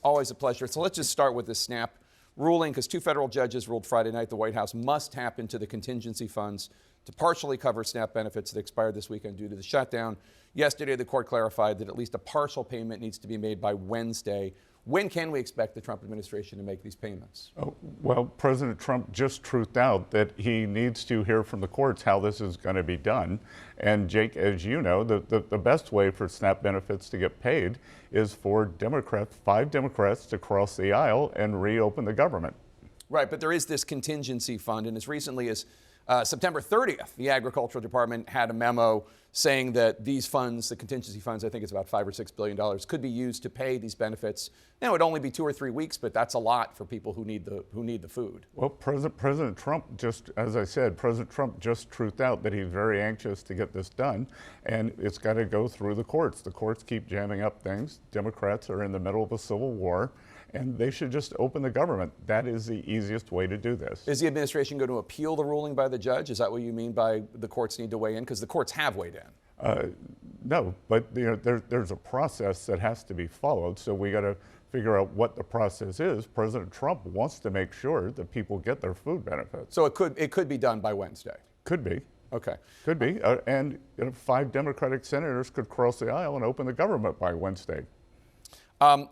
Always a pleasure. So let's just start with the SNAP ruling, because 2 federal judges ruled Friday night the White House must tap into the contingency funds to partially cover SNAP benefits that expired this weekend due to the shutdown. Yesterday, the court clarified that at least a partial payment needs to be made by Wednesday. When can we expect the Trump administration to make these payments? Well, President Trump just truthed out that he needs to hear from the courts how this is going to be done. And Jake, as you know, the best way for SNAP benefits to get paid is for Democrats, 5 Democrats, to cross the aisle and reopen the government. Right, but there is this contingency fund, and as recently as September 30th, the Agricultural Department had a memo saying that these funds, the contingency funds, I think it's about $5 or $6 billion, could be used to pay these benefits. Now, it would only be 2 or 3 weeks, but that's a lot for people who need the food. Well, President Trump just, as I said, President Trump just truthed out that he's very anxious to get this done, and it's got to go through the courts. The courts keep jamming up things. Democrats are in the middle of a civil war, and they should just open the government. That is the easiest way to do this. Is the administration going to appeal the ruling by the judge? Is that what you mean by the courts need to weigh in? Because the courts have weighed in. No, but there's a process that has to be followed, so we got to figure out what the process is. President Trump wants to make sure that people get their food benefits. So it could be done by Wednesday? Could be. Okay. Could be. And 5 Democratic senators could cross the aisle and open the government by Wednesday.